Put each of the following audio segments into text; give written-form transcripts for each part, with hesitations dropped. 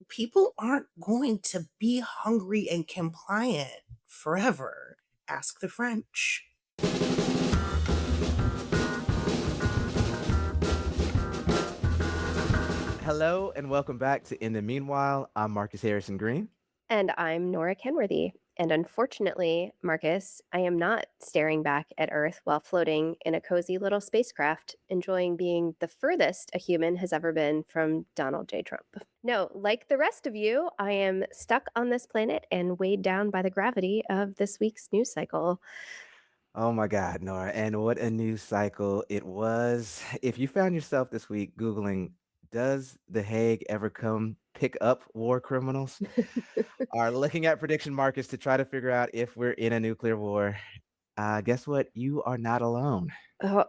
People aren't going to be hungry and compliant forever. Ask the French. Hello and welcome back to In the Meanwhile. I'm Marcus Harrison Green. And I'm Nora Kenworthy. And unfortunately, Marcus, I am not staring back at Earth while floating in a cozy little spacecraft, enjoying being the furthest a human has ever been from Donald J. Trump. No, like the rest of you, I am stuck on this planet and weighed down by the gravity of this week's news cycle. Oh my God, Nora, and what a news cycle it was. If you found yourself this week Googling, does The Hague ever come pick up war criminals? Are looking at prediction markets to try to figure out if we're in a nuclear war. Guess what? You are not alone. Oh,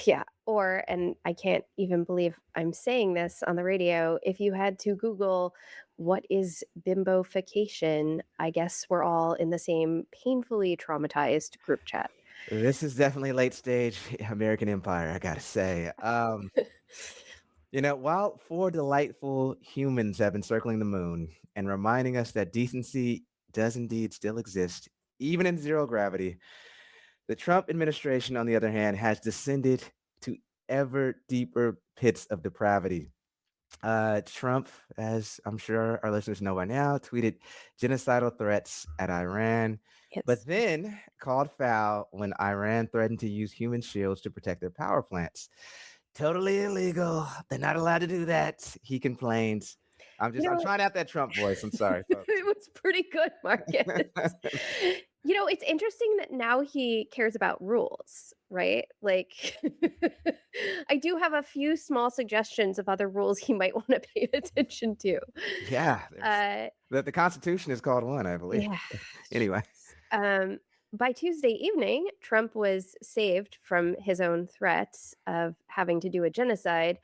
yeah. Or, and I can't even believe I'm saying this on the radio, if you had to Google what is bimbofication, I guess we're all in the same painfully traumatized group chat. This is definitely late stage American Empire, I gotta say. While four delightful humans have been circling the moon and reminding us that decency does indeed still exist, even in zero gravity, the Trump administration, on the other hand, has descended to ever deeper pits of depravity. Trump, as I'm sure our listeners know by now, tweeted genocidal threats at Iran, Yes. but then called foul when Iran threatened to use human shields to protect their power plants. Totally illegal. They're not allowed to do that. He complains. You I'm know, trying out that Trump voice. I'm sorry, folks. it was pretty good, Marcus. It's interesting that now he cares about rules, right? Like, I do have a few small suggestions of other rules he might want to pay attention to. Yeah, there's Uh, the Constitution is called one, I believe. yeah. Anyway. Um, by Tuesday evening, Trump was saved from his own threats of having to do a genocide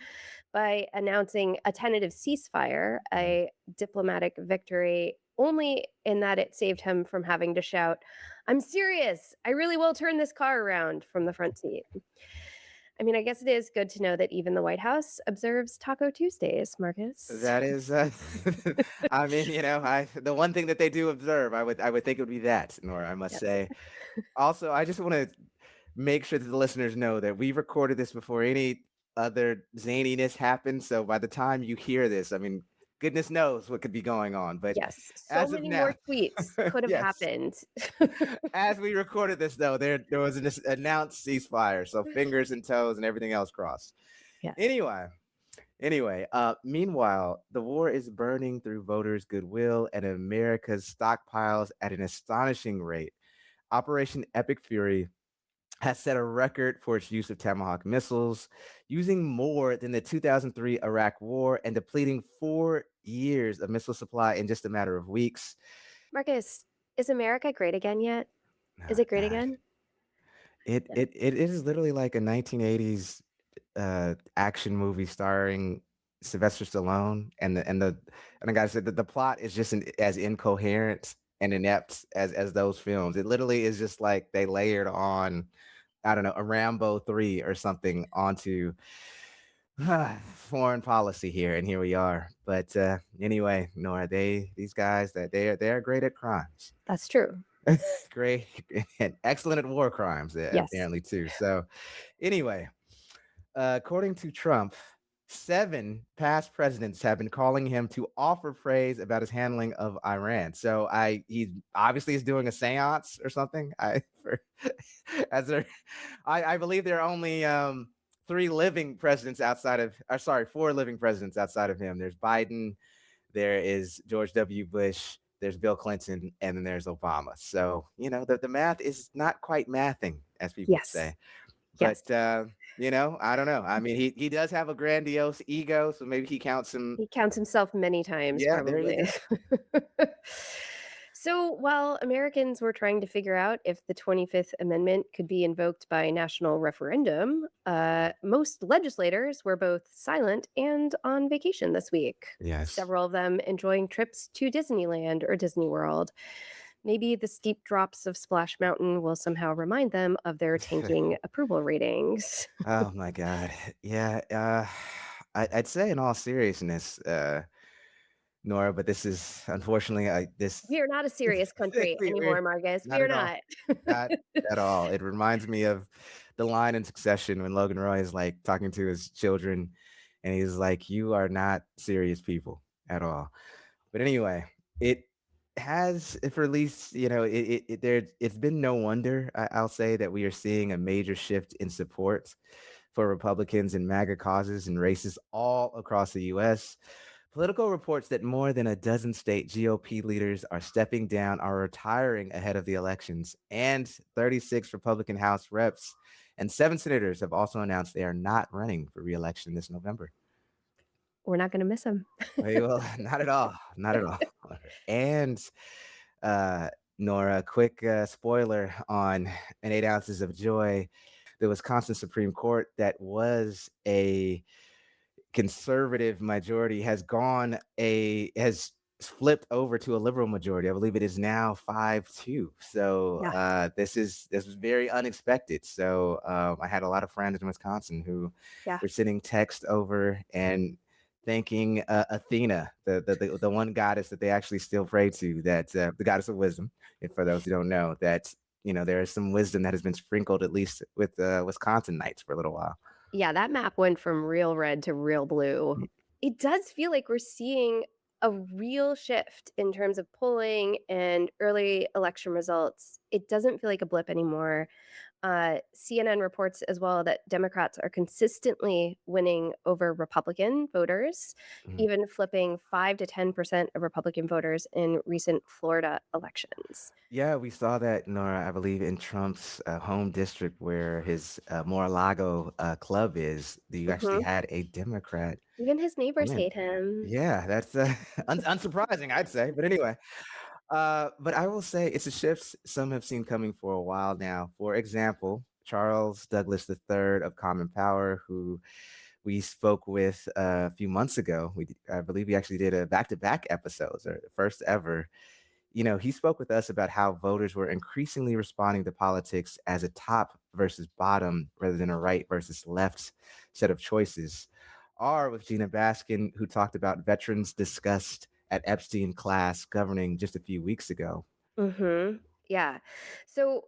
by announcing a tentative ceasefire, a diplomatic victory, only in that it saved him from having to shout, "I'm serious. I really will turn this car around," from the front seat. I mean, I guess it is good to know that even the White House observes Taco Tuesdays, Marcus. That is, I mean, the one thing that they do observe, I would think it would be that, Nora, I must Yes. say. Also, I just want to make sure that the listeners know that we recorded this before any other zaniness happened. So by the time you hear this, I mean, goodness knows what could be going on. But Yes. So as of many more now, tweets could have yes, happened. as we recorded this, though, there was an announced ceasefire. So fingers and toes and everything else crossed. Yes. Anyway. Meanwhile, the war is burning through voters' goodwill and America's stockpiles at an astonishing rate. Operation Epic Fury has set a record for its use of Tomahawk missiles, using more than the 2003 Iraq War and depleting 4 years of missile supply in just a matter of weeks. Marcus, is America great again yet? Is Oh, it great God. again? It, Yeah. it, it is literally like a 1980s action movie starring Sylvester Stallone, and the guy said that the plot is just as incoherent and inept as those films. It literally is just like they layered on, I don't know, a Rambo 3 or something onto foreign policy here, and here we are. But anyway, Nora, these guys that they are great at crimes. That's true. Great and excellent at war crimes, Yes. apparently too. So anyway, according to Trump, 7 past presidents have been calling him to offer praise about his handling of Iran. So he obviously is doing a séance or something. As there, I believe there are only 3 living presidents outside of, or sorry, 4 living presidents outside of him. There's Biden, there is George W. Bush, there's Bill Clinton, and then there's Obama. So the math is not quite mathing, as people Yes. say. Yes. But I don't know. I mean, he does have a grandiose ego, so maybe he counts him. He counts himself many times, Yeah, there you probably. go. So while Americans were trying to figure out if the 25th Amendment could be invoked by national referendum, most legislators were both silent and on vacation this week. Yes. Several of them enjoying trips to Disneyland or Disney World. Maybe the steep drops of Splash Mountain will somehow remind them of their tanking approval ratings. Oh my God. Yeah. I'd say in all seriousness, Nora, but this is unfortunately this We are not a serious country we're anymore, Marcus. We not are at all. not. Not at all. It reminds me of the line in Succession when Logan Roy is like talking to his children and he's like, "You are not serious people at all." But anyway, it has, for at least, it's been no wonder, I'll say, that we are seeing a major shift in support for Republicans and MAGA causes and races all across the US. Political reports that more than a dozen state GOP leaders are stepping down or retiring ahead of the elections, and 36 Republican House reps and 7 senators have also announced they are not running for re-election this November. We're not going to miss them. Well, not at all, not at all. And uh, Nora, quick spoiler on an 8 ounces of joy. The Wisconsin Supreme Court, that was a conservative majority, has flipped over to a liberal majority. I believe it is now 5-2. So Yeah. this was very unexpected. So I had a lot of friends in Wisconsin who Yeah. were sending text over and thanking Athena, the one goddess that they actually still pray to, that the goddess of wisdom. If for those who don't know, that there is some wisdom that has been sprinkled at least with Wisconsinites for a little while. Yeah, that map went from real red to real blue. It does feel like we're seeing a real shift in terms of polling and early election results. It doesn't feel like a blip anymore. CNN reports as well that Democrats are consistently winning over Republican voters, Mhm. even flipping 5 to 10% of Republican voters in recent Florida elections. Yeah, we saw that, Nora, I believe, in Trump's home district where his Mar-a-Lago club is. You actually Mhm. had a Democrat Even his neighbors win. hate him. Yeah, that's unsurprising, I'd say. But anyway, but I will say it's a shift some have seen coming for a while now. For example, Charles Douglas III of Common Power, who we spoke with a few months ago. I believe we actually did a back-to-back episodes, or first ever. He spoke with us about how voters were increasingly responding to politics as a top versus bottom rather than a right versus left set of choices. Or with Gina Baskin, who talked about veterans discussed at Epstein class governing just a few weeks ago. Mhm. Yeah. So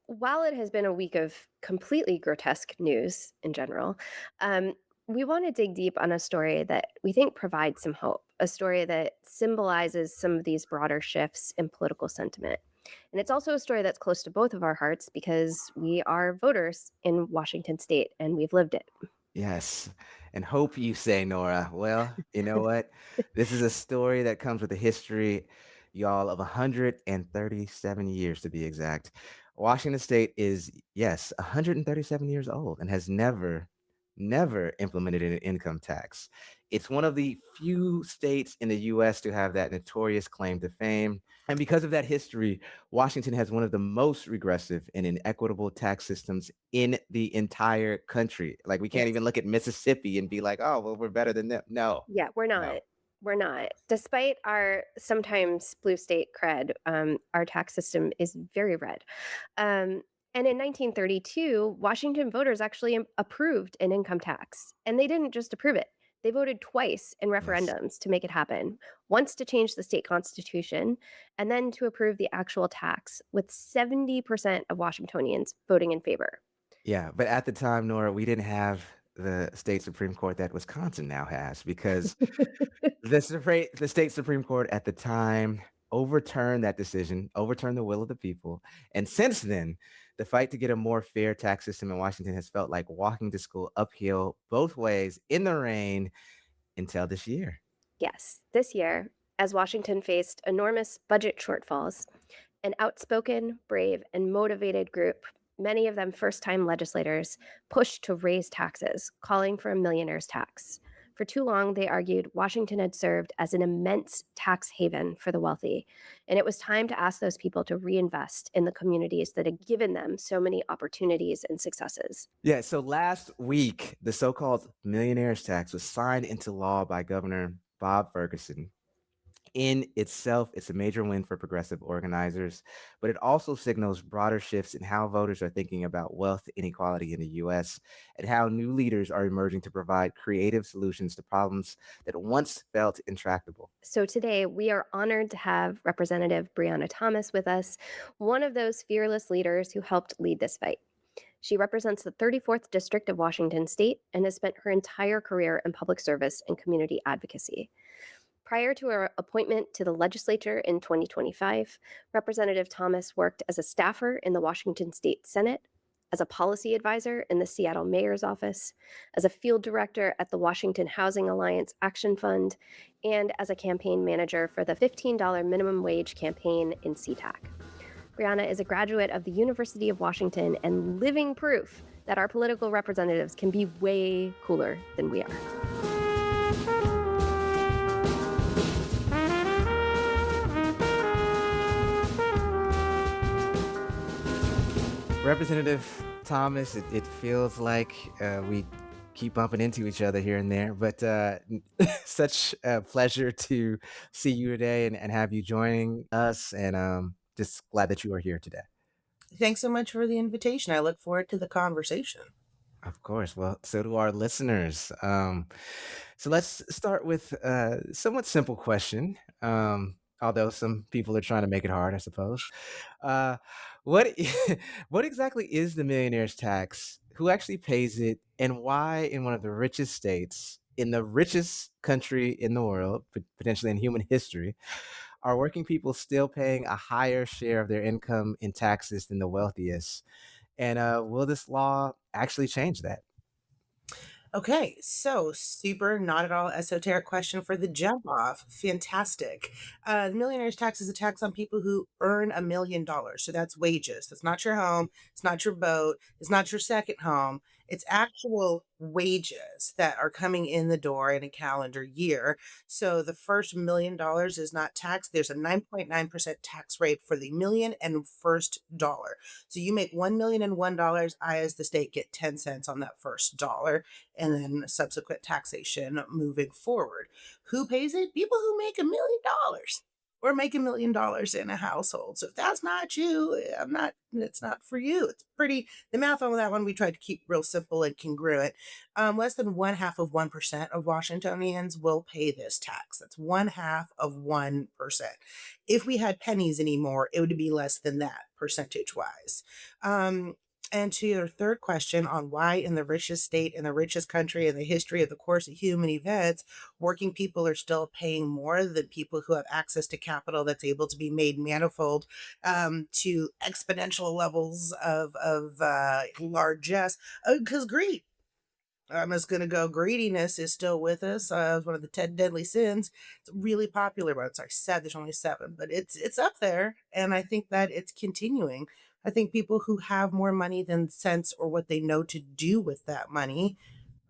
while it has been a week of completely grotesque news in general, um, we want to dig deep on a story that we think provides some hope, a story that symbolizes some of these broader shifts in political sentiment. And it's also a story that's close to both of our hearts because we are voters in Washington state and we've lived it. Yes. And hope, you say, Nora. Well, you know what? This is a story that comes with a history, y'all, of 137 years to be exact. Washington State is, yes, 137 years old and has never implemented an income tax. It's one of the few states in the US to have that notorious claim to fame. And because of that history, Washington has one of the most regressive and inequitable tax systems in the entire country. Like, we can't Yes. even look at Mississippi and be like, "Oh, well, we're better than them." No, Yeah, we're no. not. We're not. Despite our sometimes blue state cred, our tax system is very red. And in 1932, Washington voters actually approved an income tax. And they didn't just approve it, they voted twice in Yes. referendums to make it happen, once to change the state constitution, and then to approve the actual tax, with 70% of Washingtonians voting in favor. Yeah, but at the time, Nora, we didn't have the state Supreme Court that Wisconsin now has, because the state Supreme Court at the time overturned that decision, overturned the will of the people. And since then, the fight to get a more fair tax system in Washington has felt like walking to school uphill both ways in the rain until this year. Yes, this year, as Washington faced enormous budget shortfalls, an outspoken, brave, and motivated group, many of them first time legislators, pushed to raise taxes, calling for a millionaire's tax. For too long, they argued Washington had served as an immense tax haven for the wealthy, and it was time to ask those people to reinvest in the communities that had given them so many opportunities and successes. Yeah, so last week, the so called millionaires tax was signed into law by Governor Bob Ferguson. In itself, it's a major win for progressive organizers, but it also signals broader shifts in how voters are thinking about wealth inequality in the US and how new leaders are emerging to provide creative solutions to problems that once felt intractable. So today we are honored to have Representative Brianna Thomas with us, one of those fearless leaders who helped lead this fight. She represents the 34th District of Washington State and has spent her entire career in public service and community advocacy. Prior to her appointment to the legislature in 2025, Representative Thomas worked as a staffer in the Washington State Senate, as a policy advisor in the Seattle Mayor's office, as a field director at the Washington Housing Alliance Action Fund, and as a campaign manager for the $15 minimum wage campaign in SeaTac. Brianna is a graduate of the University of Washington and living proof that our political representatives can be way cooler than we are. Representative Thomas, it feels like we keep bumping into each other here and there, but such a pleasure to see you today and have you joining us. And just glad that you are here today. Thanks so much for the invitation. I look forward to the conversation. Of course. Well, so do our listeners. So let's start with a somewhat simple question, although some people are trying to make it hard, I suppose. Uh, what what exactly is the millionaire's tax? Who actually pays it, and why, in one of the richest states, in the richest country in the world, potentially in human history, are working people still paying a higher share of their income in taxes than the wealthiest? And will this law actually change that? Okay, so super not at all esoteric question for the jump off. Fantastic. The millionaire's tax is a tax on people who earn $1 million. So that's wages. That's not your home. It's not your boat. It's not your second home. It's actual wages that are coming in the door in a calendar year. So the first $1 million is not taxed. There's a 9.9% tax rate for the million and first dollar. So you make $1,001. I, as the state, get 10 cents on that first dollar and then subsequent taxation moving forward. Who pays it? People who make $1 million or make $1 million in a household. So if that's not you, it's not for you. It's pretty, the math on that one, we tried to keep real simple and congruent. Less than 1/2 of 1% of Washingtonians will pay this tax. That's 1/2 of 1%. If we had pennies anymore, it would be less than that percentage wise. And to your third question on why in the richest state, in the richest country, in the history of the course of human events, working people are still paying more than people who have access to capital that's able to be made manifold to exponential levels of largesse, because greed. I'm just going to go. Greediness is still with us. It's one of the 10 deadly sins. It's a really popular one. Sorry, said there's only seven, but it's up there. And I think that it's continuing. I think people who have more money than sense or what they know to do with that money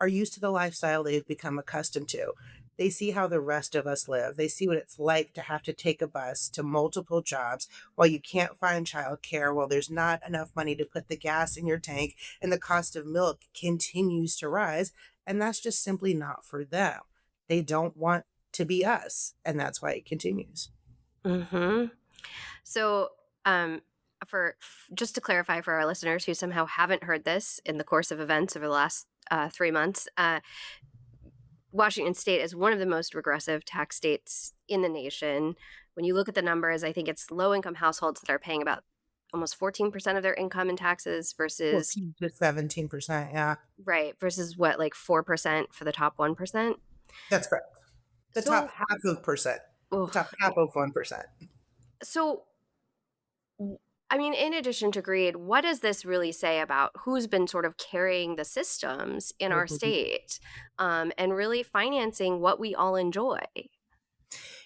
are used to the lifestyle they've become accustomed to. They see how the rest of us live. They see what it's like to have to take a bus to multiple jobs while you can't find childcare, while there's not enough money to put the gas in your tank, and the cost of milk continues to rise. And that's just simply not for them. They don't want to be us. And that's why it continues. Hmm. So, just to clarify for our listeners who somehow haven't heard this in the course of events over the last 3 months, Washington State is one of the most regressive tax states in the nation. When you look at the numbers, I think it's low income households that are paying about almost 14% of their income in taxes versus, 14 to 17%. Yeah, right, versus what, like 4% for the top 1%. that's correct. The top So, half of percent, the top ugh, half of 1%. so I mean, in addition to greed, what does this really say about who's been sort of carrying the systems in our state, and really financing what we all enjoy?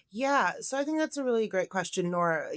Yeah, so I think that's a really great question, Nora.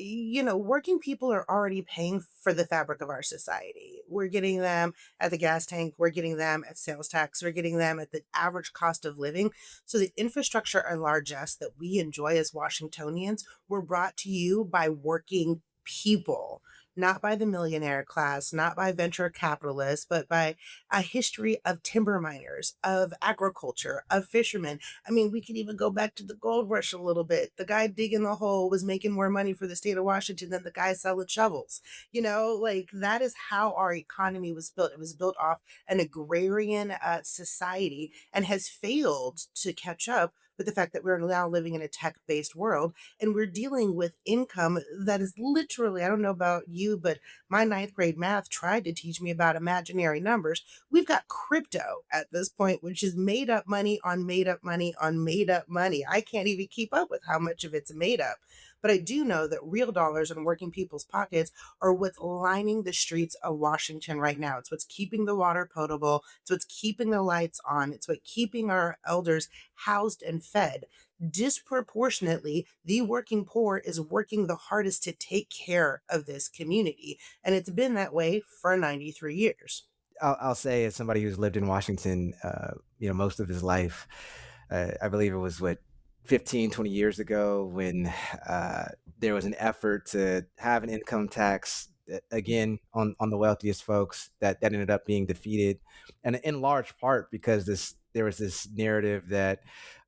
Working people are already paying for the fabric of our society. We're getting them at the gas tank, we're getting them at sales tax, we're getting them at the average cost of living. So the infrastructure and largesse that we enjoy as Washingtonians were brought to you by working people. not by the millionaire class, not by venture capitalists, but by a history of timber miners, of agriculture, of fishermen. I mean, we could even go back to the gold rush a little bit. The guy digging the hole was making more money for the state of Washington than the guy selling shovels. Like that is how our economy was built. It was built off an agrarian society and has failed to catch up with the fact that we're now living in a tech based world and we're dealing with income that is literally, I don't know about you, but my ninth grade math tried to teach me about imaginary numbers. We've got crypto at this point, which is made up money on made up money on made up money. I can't even keep up with how much of it's made up. But I do know that real dollars in working people's pockets are what's lining the streets of Washington right now. It's what's keeping the water potable. It's what's keeping the lights on. It's what keeping our elders housed and fed. Disproportionately, the working poor is working the hardest to take care of this community. And it's been that way for 93 years. I'll say as somebody who's lived in Washington, most of his life, I believe it was what 15, 20 years ago when there was an effort to have an income tax again on the wealthiest folks that ended up being defeated, and in large part because there was this narrative that,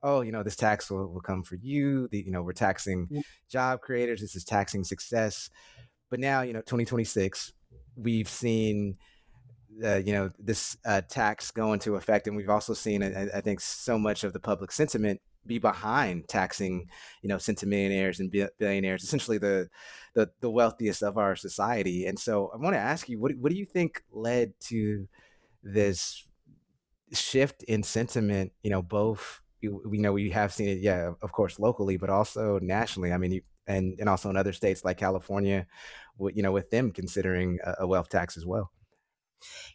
oh, this tax will come for you. We're taxing job creators. This is taxing success. But now, 2026, we've seen this tax go into effect, and we've also seen, I think, so much of the public sentiment be behind taxing, centimillionaires and billionaires, essentially the wealthiest of our society. And so, I want to ask you, what do you think led to this shift in sentiment? Both we know we have seen it, yeah, of course, locally, but also nationally. I mean, and also in other states like California, with them considering a wealth tax as well.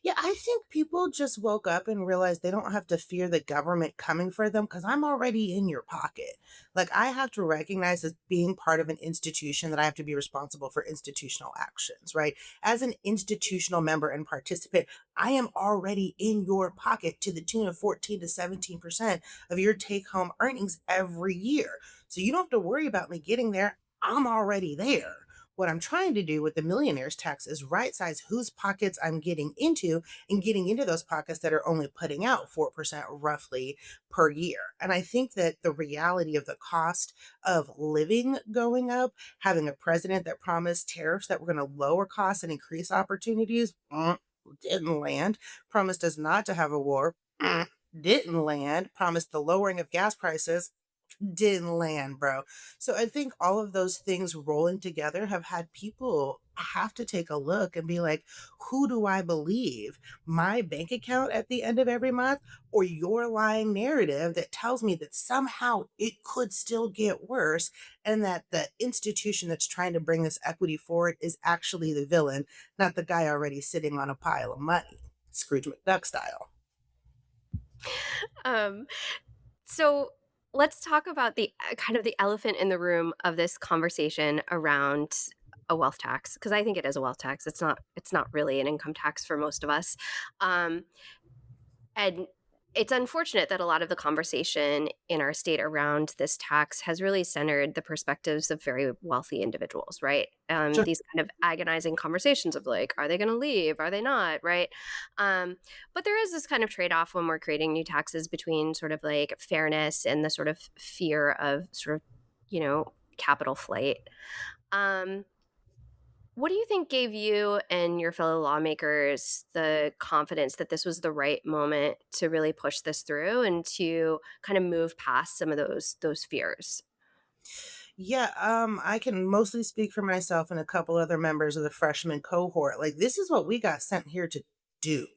Yeah, I think people just woke up and realized they don't have to fear the government coming for them because I'm already in your pocket. Like, I have to recognize as being part of an institution that I have to be responsible for institutional actions, right? As an institutional member and participant, I am already in your pocket to the tune of 14 to 17% of your take home earnings every year. So you don't have to worry about me getting there. I'm already there. What I'm trying to do with the millionaires tax is right size whose pockets I'm getting into and getting into those pockets that are only putting out 4% roughly per year. And I think that the reality of the cost of living going up, having a president that promised tariffs that were going to lower costs and increase opportunities, didn't land, promised us not to have a war, didn't land, promised the lowering of gas prices, didn't land, bro. So I think all of those things rolling together have had people have to take a look and be like, who do I believe? My bank account at the end of every month or your lying narrative that tells me that somehow it could still get worse and that the institution that's trying to bring this equity forward is actually the villain, not the guy already sitting on a pile of money, Scrooge McDuck style. Um, so let's talk about the kind of the elephant in the room of this conversation around a wealth tax, because I think it is a wealth tax. It's not really an income tax for most of us. Um, And it's unfortunate that a lot of the conversation in our state around this tax has really centered the perspectives of very wealthy individuals, right? Sure. These kind of agonizing conversations of like, are they going to leave? Are they not? Right? But there is this kind of trade off when we're creating new taxes between sort of like fairness and the sort of fear of sort of, capital flight. Um, what do you think gave you and your fellow lawmakers the confidence that this was the right moment to really push this through and to kind of move past some of those fears? Yeah, I can mostly speak for myself and a couple other members of the freshman cohort. Like, this is what we got sent here to do.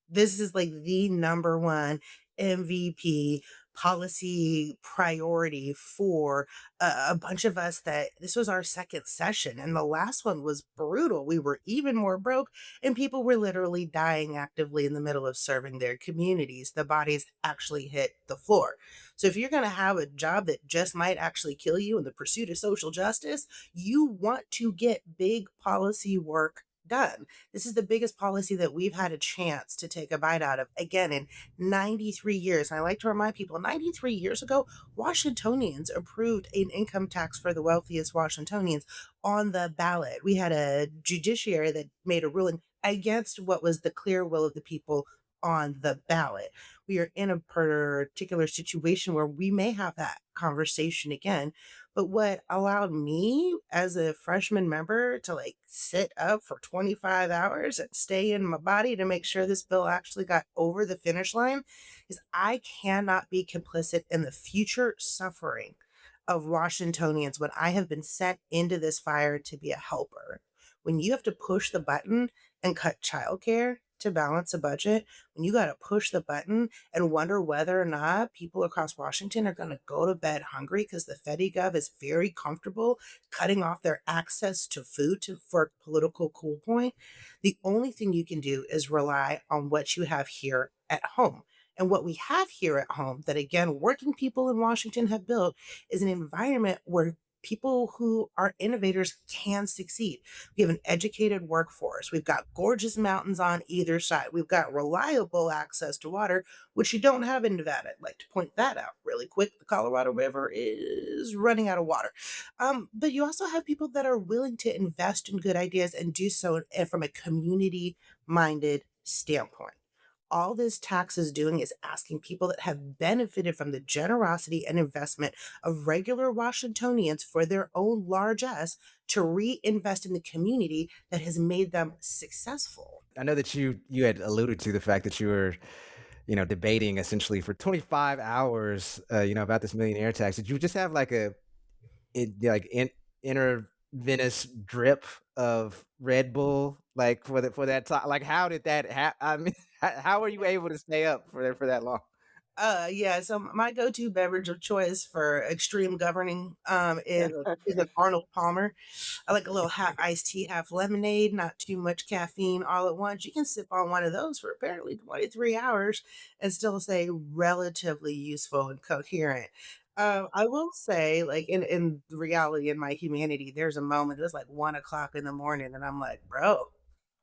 This is like the number one MVP policy priority for a bunch of us that this was our second session and the last one was brutal. We were even more broke and people were literally dying actively in the middle of serving their communities. The bodies actually hit the floor. So if you're going to have a job that just might actually kill you in the pursuit of social justice, you want to get big policy work done. This is the biggest policy that we've had a chance to take a bite out of again in 93 years. And I like to remind people 93 years ago, Washingtonians approved an income tax for the wealthiest Washingtonians on the ballot. We had a judiciary that made a ruling against what was the clear will of the people on the ballot. We are in a particular situation where we may have that conversation again. But what allowed me as a freshman member to like sit up for 25 hours and stay in my body to make sure this bill actually got over the finish line is I cannot be complicit in the future suffering of Washingtonians when I have been sent into this fire to be a helper. When you have to push the button and cut childcare to balance a budget, when you got to push the button and wonder whether or not people across Washington are going to go to bed hungry because the FediGov is very comfortable cutting off their access to food for a political cool point, the only thing you can do is rely on what you have here at home. And what we have here at home, that again, working people in Washington have built, is an environment where people who are innovators can succeed. We have an educated workforce. We've got gorgeous mountains on either side. We've got reliable access to water, which you don't have in Nevada. I'd like to point that out really quick. The Colorado River is running out of water. But you also have people that are willing to invest in good ideas and do so from a community minded standpoint. All this tax is doing is asking people that have benefited from the generosity and investment of regular Washingtonians for their own largesse to reinvest in the community that has made them successful. I know that you had alluded to the fact that you were, debating essentially for 25 hours, about this millionaire tax. Did you just have like intravenous drip of Red Bull, like for that time? Like, how did that happen? I mean, how were you able to stay up for that long? Yeah, so my go-to beverage of choice for extreme governing, is an Arnold Palmer. I like a little half iced tea, half lemonade, not too much caffeine all at once. You can sip on one of those for apparently 23 hours and still stay relatively useful and coherent. I will say, like, in reality, in my humanity, there's a moment, it was like 1 o'clock in the morning, and I'm like, "Bro,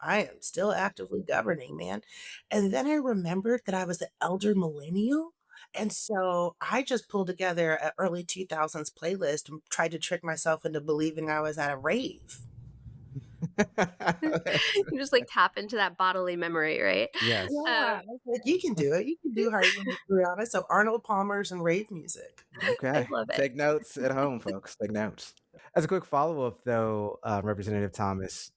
I am still actively governing, man." And then I remembered that I was an elder millennial, and so I just pulled together a early 2000s playlist and tried to trick myself into believing I was at a rave. You just, like, tap into that bodily memory, right? Yes. Yeah, I said, "You can do it. You can do hard work, Brianna." So Arnold Palmer's and rave music. I Okay. love it. Take notes at home, folks. Take notes. As a quick follow-up though, Representative Thomas,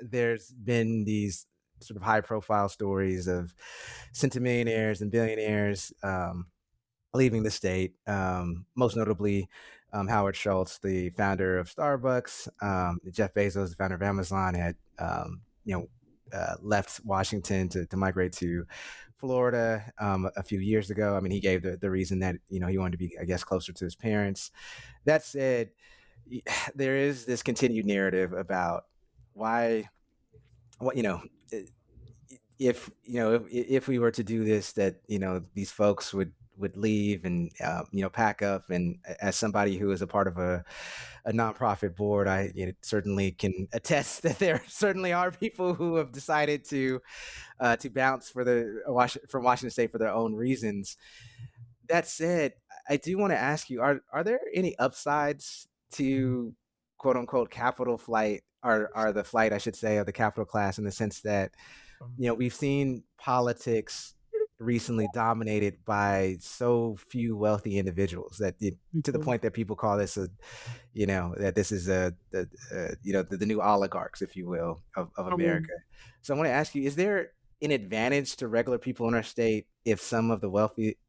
there's been these sort of high profile stories of centimillionaires and billionaires leaving the state. Most notably, Howard Schultz, the founder of Starbucks, Jeff Bezos, the founder of Amazon, had left Washington to migrate to Florida a few years ago. I mean, he gave the reason that he wanted to be, I guess, closer to his parents. That said, there is this continued narrative about why, what if if we were to do this, that these folks would leave and pack up. And as somebody who is a part of a nonprofit board, I certainly can attest that there certainly are people who have decided to bounce from Washington State for their own reasons. That said, I do want to ask you: Are there any upsides to quote unquote capital flight, or the flight, I should say, of the capital class, in the sense that we've seen politics recently dominated by so few wealthy individuals that to the point that people call this that this is the new oligarchs, if you will, of America. So I want to ask you: Is there an advantage to regular people in our state if some of the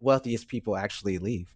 wealthiest people actually leave?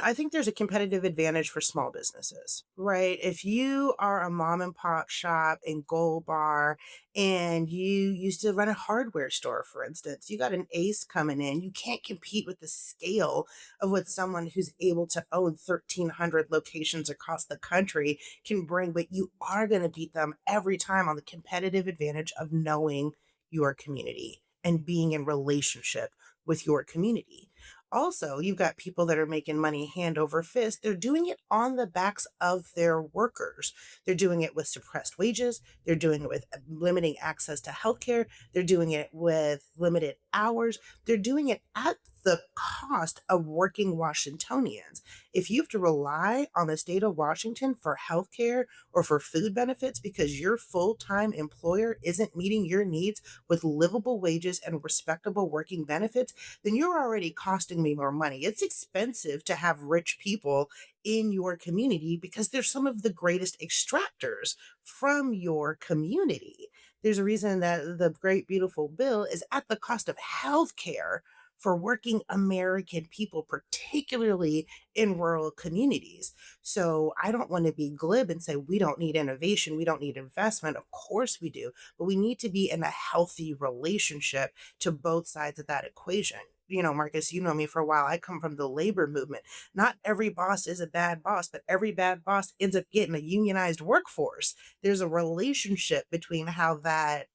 I think there's a competitive advantage for small businesses, right? If you are a mom and pop shop in Gold Bar and you used to run a hardware store, for instance, you got an ace coming in, you can't compete with the scale of what someone who's able to own 1,300 locations across the country can bring, but you are going to beat them every time on the competitive advantage of knowing your community and being in relationship with your community. Also, you've got people that are making money hand over fist. They're doing it on the backs of their workers. They're doing it with suppressed wages. They're doing it with limiting access to healthcare. They're doing it with limited hours. They're doing it at the cost of working Washingtonians. If you have to rely on the state of Washington for healthcare or for food benefits because your full time employer isn't meeting your needs with livable wages and respectable working benefits, then you're already costing me more money. It's expensive to have rich people in your community because they're some of the greatest extractors from your community. There's a reason that the great beautiful bill is at the cost of health care for working American people, particularly in rural communities. So I don't want to be glib and say we don't need innovation, we don't need investment. Of course we do, but we need to be in a healthy relationship to both sides of that equation. You know, Marcus, you know me for a while. I come from the labor movement. Not every boss is a bad boss, but every bad boss ends up getting a unionized workforce. There's a relationship between how that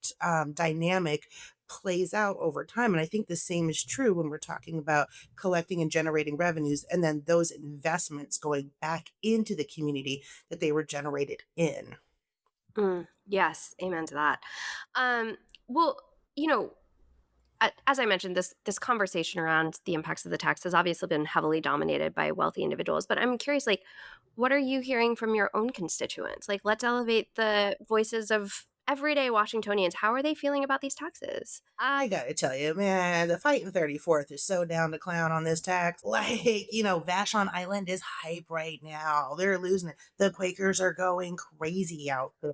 dynamic plays out over time. And I think the same is true when we're talking about collecting and generating revenues and then those investments going back into the community that they were generated in. Yes, amen to that. Um, well, you know, as I mentioned, this conversation around the impacts of the tax has obviously been heavily dominated by wealthy individuals. But I'm curious, like, what are you hearing from your own constituents? Like, let's elevate the voices of everyday Washingtonians. How are they feeling about these taxes? I gotta tell you, man, the fight in 34th is so down to clown on this tax. Like, Vashon Island is hype right now. They're losing it. The Quakers are going crazy out there.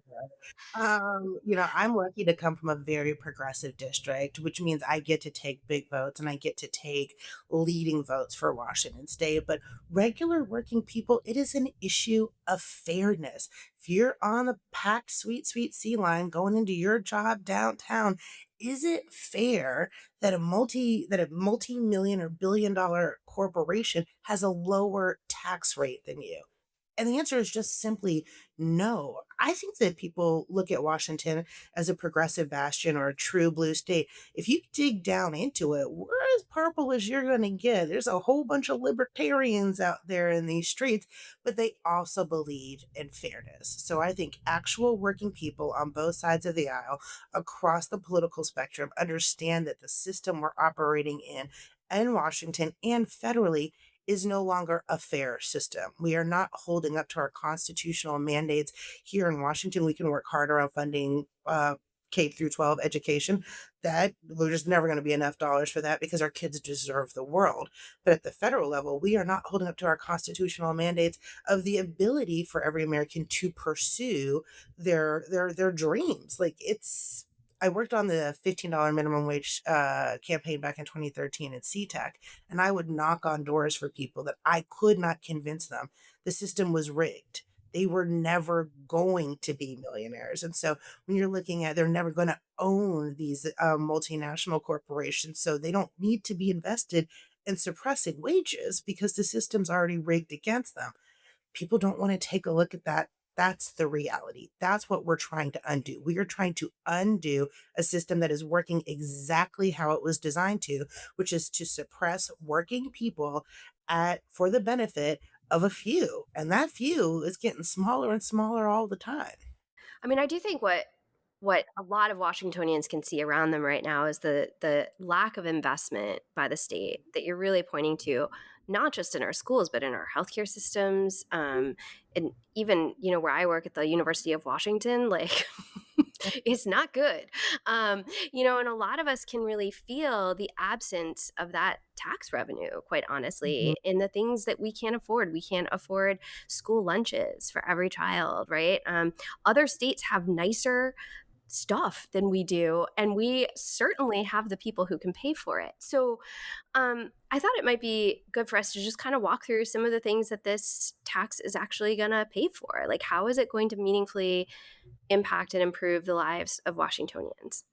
I'm lucky to come from a very progressive district, which means I get to take big votes and I get to take leading votes for Washington State. But regular working people, it is an issue of fairness. If you're on the packed sweet, sweet sea line going into your job downtown, is it fair that a multi-million or billion-dollar corporation has a lower tax rate than you? And the answer is just simply no. I think that people look at Washington as a progressive bastion or a true blue state. If you dig down into it, we're as purple as you're going to get. There's a whole bunch of libertarians out there in these streets, but they also believe in fairness. So I think actual working people on both sides of the aisle across the political spectrum understand that the system we're operating in Washington and federally is no longer a fair system. We are not holding up to our constitutional mandates here in Washington. We can work harder on funding K through 12 education. That there's never going to be enough dollars for that because our kids deserve the world. But at the federal level, we are not holding up to our constitutional mandates of the ability for every American to pursue their dreams. Like it's I worked on the $15 minimum wage campaign back in 2013 at SeaTac, and I would knock on doors for people that I could not convince them the system was rigged. They were never going to be millionaires. And so when you're looking at, they're never going to own these multinational corporations. So they don't need to be invested in suppressing wages because the system's already rigged against them. People don't want to take a look at that. That's the reality. That's what we're trying to undo. We are trying to undo a system that is working exactly how it was designed to, which is to suppress working people for the benefit of a few. And that few is getting smaller and smaller all the time. I mean, I do think what a lot of Washingtonians can see around them right now is the lack of investment by the state that you're really pointing to, not just in our schools, but in our healthcare systems, and even where I work at the University of Washington, like it's not good. And a lot of us can really feel the absence of that tax revenue, quite Mhm. honestly, in the things that we can't afford. We can't afford school lunches for every child, right? Other states have nicer stuff than we do, and we certainly have the people who can pay for it. So I thought it might be good for us to just kind of walk through some of the things that this tax is actually going to pay for. Like, how is it going to meaningfully impact and improve the lives of Washingtonians?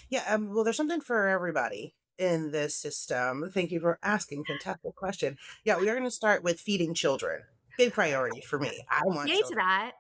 Yeah, well, there's something for everybody in this system. Thank you for asking. Fantastic question. Yeah, we are going to start with feeding children. Big priority for me. I want Yay to children. that.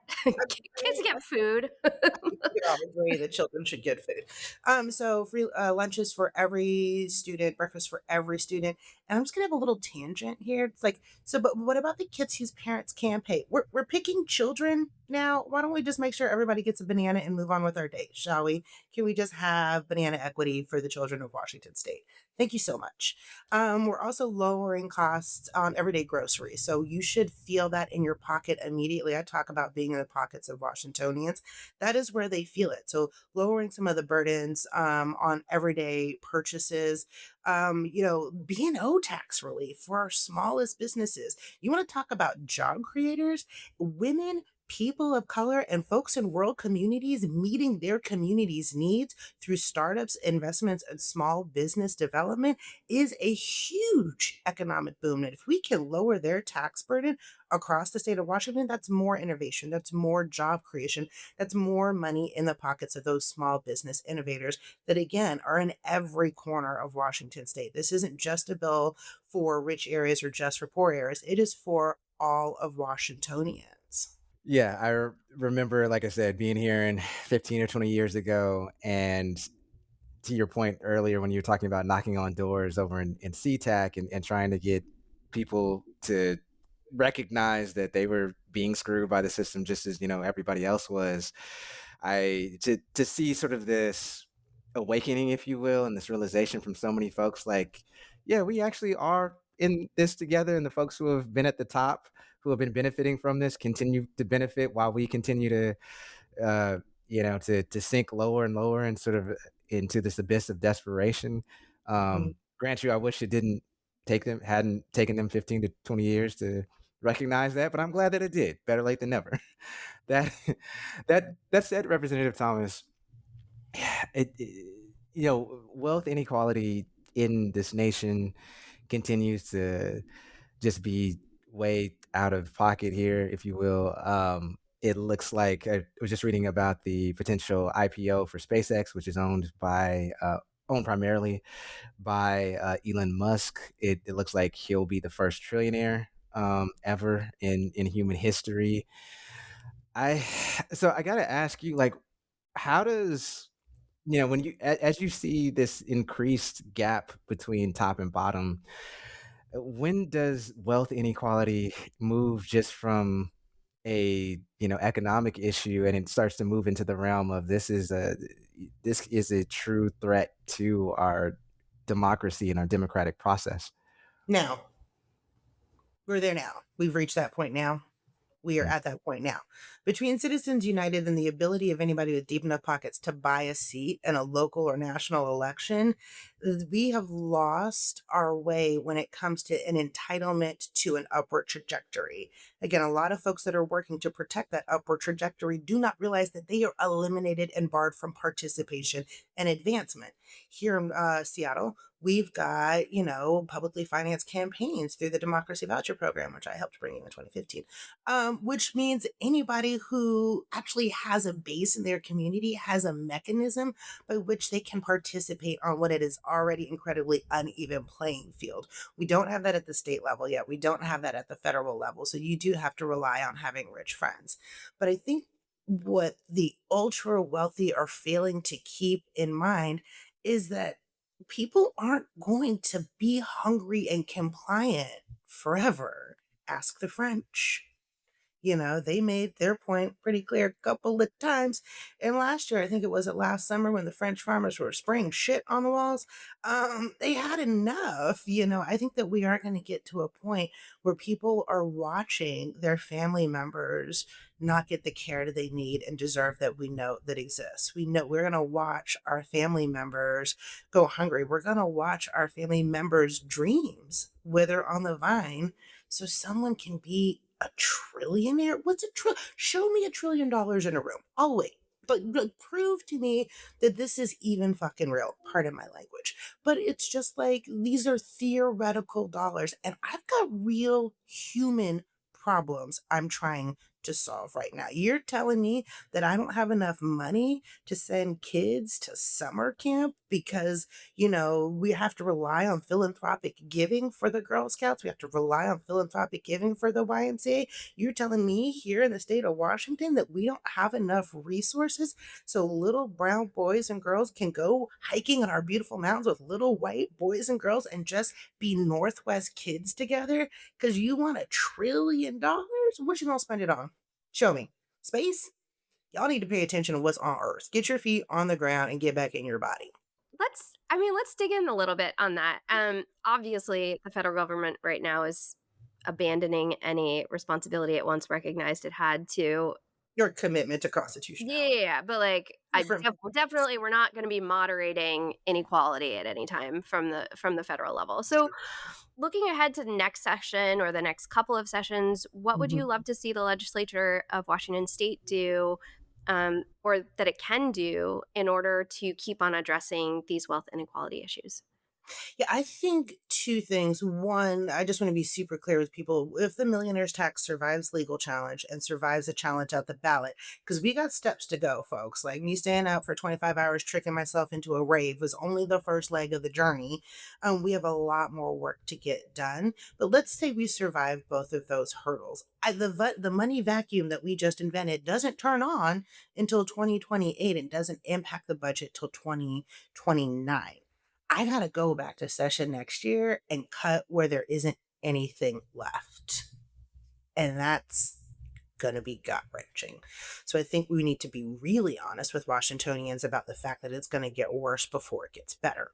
Kids get food. We all agree that children should get food. So free lunches for every student, breakfast for every student. And I'm just gonna have a little tangent here. It's like, so, but what about the kids whose parents can't pay? We're picking children now. Why don't we just make sure everybody gets a banana and move on with our day, shall we? Can we just have banana equity for the children of Washington State? Thank you so much. We're also lowering costs on everyday groceries. So you should feel that in your pocket immediately. I talk about being in the pockets of Washingtonians. That is where they feel it. So lowering some of the burdens on everyday purchases, B&O tax relief for our smallest businesses. You want to talk about job creators, women, people of color, and folks in rural communities meeting their community's needs through startups, investments, and small business development is a huge economic boom. And if we can lower their tax burden across the state of Washington, that's more innovation, that's more job creation, that's more money in the pockets of those small business innovators that, again, are in every corner of Washington state. This isn't just a bill for rich areas or just for poor areas, it is for all of Washingtonians. Yeah, remember, like I said, being here in 15 or 20 years ago, and to your point earlier when you were talking about knocking on doors over in SeaTac and trying to get people to recognize that they were being screwed by the system just as everybody else was. I to see sort of this awakening, if you will, and this realization from so many folks, like, yeah, we actually are in this together, and the folks who have been at the top, who have been benefiting from this, continue to benefit while we continue to uh, to sink lower and lower and sort of into this abyss of desperation. Mm. Grant you, I wish it didn't hadn't taken them 15 to 20 years to recognize that, but I'm glad that it did. Better late than never. that that said, Representative Thomas, wealth inequality in this nation continues to just be way out of pocket here, if you will. It looks like I was just reading about the potential IPO for SpaceX, which is owned primarily by Elon Musk. It looks like he'll be the first trillionaire ever in human history. I so I gotta ask you, like, how does when as you see this increased gap between top and bottom, when does wealth inequality move just from a economic issue and it starts to move into the realm of this is a true threat to our democracy and our democratic process? Now, we're there now. We've reached that point now. We are Mm. at that point now. Between Citizens United and the ability of anybody with deep enough pockets to buy a seat in a local or national election, we have lost our way when it comes to an entitlement to an upward trajectory. Again, a lot of folks that are working to protect that upward trajectory do not realize that they are eliminated and barred from participation and advancement. Here in Seattle, we've got, publicly financed campaigns through the Democracy Voucher Program, which I helped bring in 2015, which means anybody who actually has a base in their community has a mechanism by which they can participate on what it is already incredibly uneven playing field. We don't have that at the state level yet. We don't have that at the federal level. So you do have to rely on having rich friends. But I think what the ultra wealthy are failing to keep in mind is that people aren't going to be hungry and compliant forever. Ask the French. They made their point pretty clear a couple of times. And last year, I think it was it last summer when the French farmers were spraying shit on the walls, they had enough. I think that we aren't going to get to a point where people are watching their family members not get the care that they need and deserve that we know that exists. We know we're going to watch our family members go hungry. We're going to watch our family members' dreams wither on the vine so someone can be a trillionaire? What's a trillion? Show me $1 trillion in a room. I'll wait. But prove to me that this is even fucking real. Pardon my language. But it's just like these are theoretical dollars, and I've got real human problems I'm trying to solve right now. You're telling me that I don't have enough money to send kids to summer camp because, we have to rely on philanthropic giving for the Girl Scouts. We have to rely on philanthropic giving for the YMCA. You're telling me here in the state of Washington that we don't have enough resources so little brown boys and girls can go hiking on our beautiful mountains with little white boys and girls and just be Northwest kids together because you want $1 trillion? What you gonna spend it on? Show me. Space? Y'all need to pay attention to what's on Earth. Get your feet on the ground and get back in your body. Let's dig in a little bit on that. Obviously, the federal government right now is abandoning any responsibility it once recognized it had to. Your commitment to Yeah, constitutionality. yeah, yeah, but, like, I Different things. definitely we're not gonna be moderating inequality at any time from the federal level. So, True. looking ahead to the next session or the next couple of sessions, what would you Mhm. love to see the legislature of Washington State do, or that it can do in order to keep on addressing these wealth inequality issues? Yeah, I think two things. One, I just want to be super clear with people. If the millionaire's tax survives legal challenge and survives a challenge at the ballot, because we got steps to go, folks. Like me staying out for 25 hours tricking myself into a rave was only the first leg of the journey. We have a lot more work to get done. But let's say we survived both of those hurdles. The money vacuum that we just invented doesn't turn on until 2028 and doesn't impact the budget till 2029. I gotta go back to session next year and cut where there isn't anything left. And that's gonna be gut wrenching. So I think we need to be really honest with Washingtonians about the fact that it's gonna get worse before it gets better.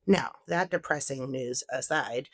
Now, that depressing news aside,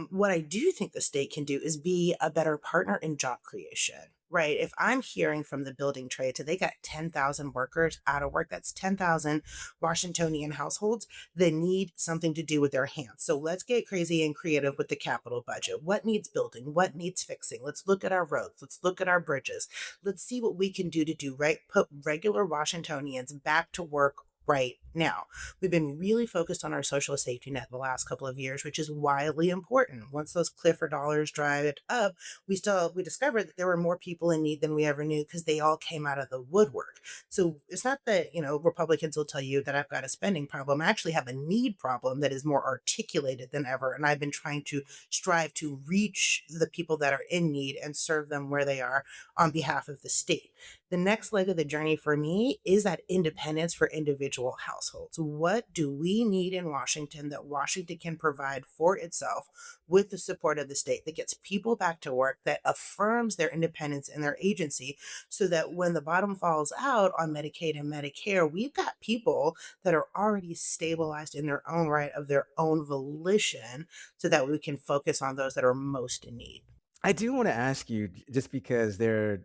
what I do think the state can do is be a better partner in job creation, right? If I'm hearing from the building trades that they got 10,000 workers out of work, that's 10,000 Washingtonian households that need something to do with their hands. So let's get crazy and creative with the capital budget. What needs building? What needs fixing? Let's look at our roads. Let's look at our bridges. Let's see what we can do right, put regular Washingtonians back to work right now. We've been really focused on our social safety net the last couple of years, which is wildly important. Once those Clifford dollars dried up, we discovered that there were more people in need than we ever knew because they all came out of the woodwork. So it's not that, Republicans will tell you that I've got a spending problem. I actually have a need problem that is more articulated than ever. And I've been trying to strive to reach the people that are in need and serve them where they are on behalf of the state. The next leg of the journey for me is that independence for individual households. What do we need in Washington that Washington can provide for itself with the support of the state that gets people back to work, that affirms their independence and their agency, so that when the bottom falls out on Medicaid and Medicare, we've got people that are already stabilized in their own right of their own volition so that we can focus on those that are most in need. I do want to ask you, just because I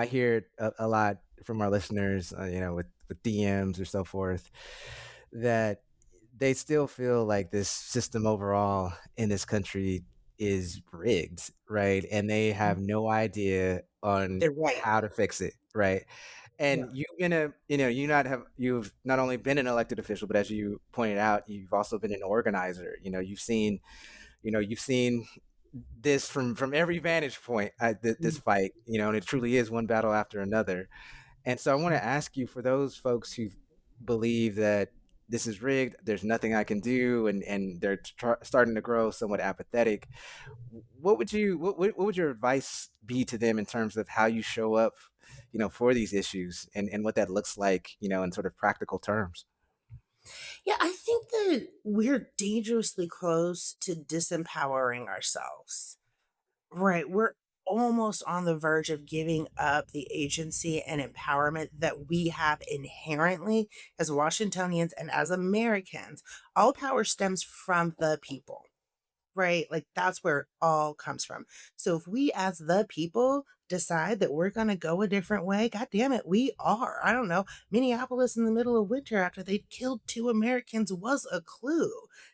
hear it a lot from our listeners, with DMs or so forth, that they still feel like this system overall in this country is rigged, right? And they have no idea on They're right. how to fix it, right? Yeah. And you've not only been an elected official, but as you pointed out, you've also been an organizer. You've seen this from every vantage point at this Mm. fight, and it truly is one battle after another. And so I want to ask you, for those folks who believe that this is rigged, there's nothing I can do, and they're starting to grow somewhat apathetic, what would your advice be to them in terms of how you show up, for these issues, and what that looks like, in sort of practical terms? Yeah, I think that we're dangerously close to disempowering ourselves. Right. We're almost on the verge of giving up the agency and empowerment that we have inherently as Washingtonians and as Americans. All power stems from the people. Right? Like that's where it all comes from. So if we as the people decide that we're gonna go a different way? God damn it, we are. I don't know. Minneapolis in the middle of winter after they'd killed 2 Americans was a clue.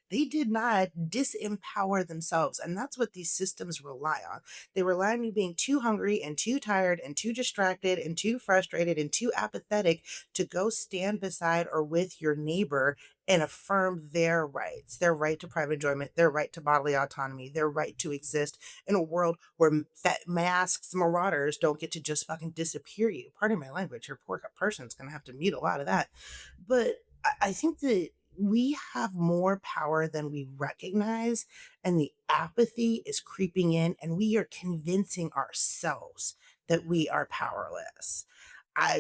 They did not disempower themselves, and that's what these systems rely on. They rely on you being too hungry and too tired and too distracted and too frustrated and too apathetic to go stand beside or with your neighbor and affirm their rights, their right to private enjoyment, their right to bodily autonomy, their right to exist in a world where masks marauders don't get to just fucking disappear you. Pardon my language, your poor person's gonna have to mute a lot of that. But I think that we have more power than we recognize, and the apathy is creeping in, and we are convincing ourselves that we are powerless.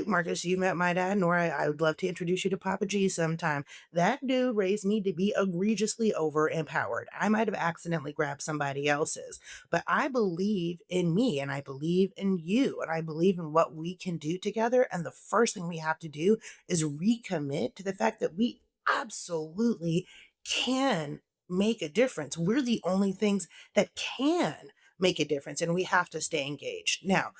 Marcus, you met my dad, Nora. I would love to introduce you to Papa G sometime. That dude raised me to be egregiously over empowered. I might have accidentally grabbed somebody else's, but I believe in me and I believe in you and I believe in what we can do together. And the first thing we have to do is recommit to the fact that we absolutely can make a difference. We're the only things that can make a difference, and we have to stay engaged. Now,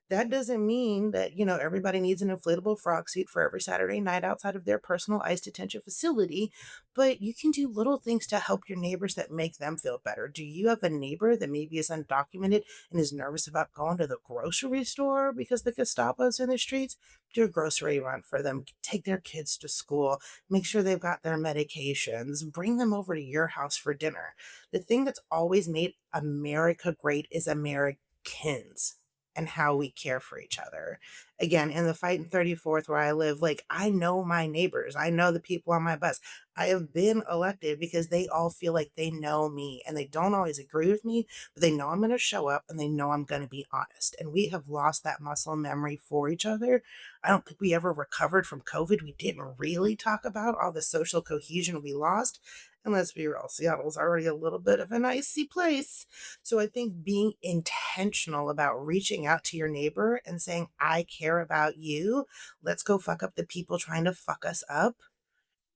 that doesn't mean that, everybody needs an inflatable frog suit for every Saturday night outside of their personal ICE detention facility, but you can do little things to help your neighbors that make them feel better. Do you have a neighbor that maybe is undocumented and is nervous about going to the grocery store because the Gestapo's in the streets? Do a grocery run for them. Take their kids to school. Make sure they've got their medications. Bring them over to your house for dinner. The thing that's always made America great is Americans and how we care for each other. Again, in the fight in 34th where I live, like, I know my neighbors. I know the people on my bus. I have been elected because they all feel like they know me and they don't always agree with me, but they know I'm going to show up and they know I'm going to be honest. And we have lost that muscle memory for each other. I don't think we ever recovered from COVID. We didn't really talk about all the social cohesion we lost. And let's be real, Seattle's already a little bit of an icy place. So I think being intentional about reaching out to your neighbor and saying, I care about you. Let's go fuck up the people trying to fuck us up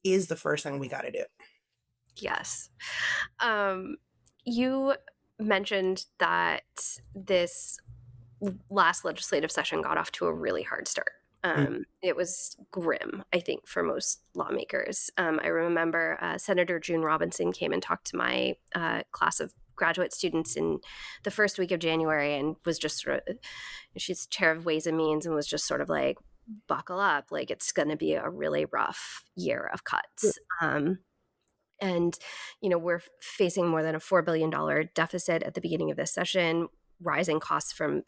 is the first thing we got to do. Yes. Um, you mentioned that this last legislative session got off to a really hard start. It was grim, I think, for most lawmakers. I remember Senator June Robinson came and talked to my class of graduate students in the first week of January and was just sort of, she's chair of Ways and Means and was just sort of like, buckle up, like it's going to be a really rough year of cuts. And, we're facing more than a $4 billion deficit at the beginning of this session, rising costs from,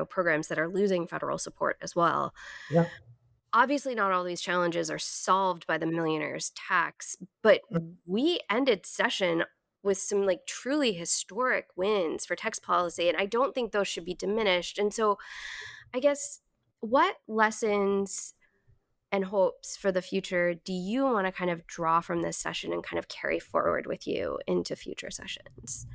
programs that are losing federal support as well. Yeah. Obviously, not all these challenges are solved by the millionaires tax, but we ended session with some like truly historic wins for tax policy. And I don't think those should be diminished. And so I guess what lessons and hopes for the future do you want to kind of draw from this session and kind of carry forward with you into future sessions?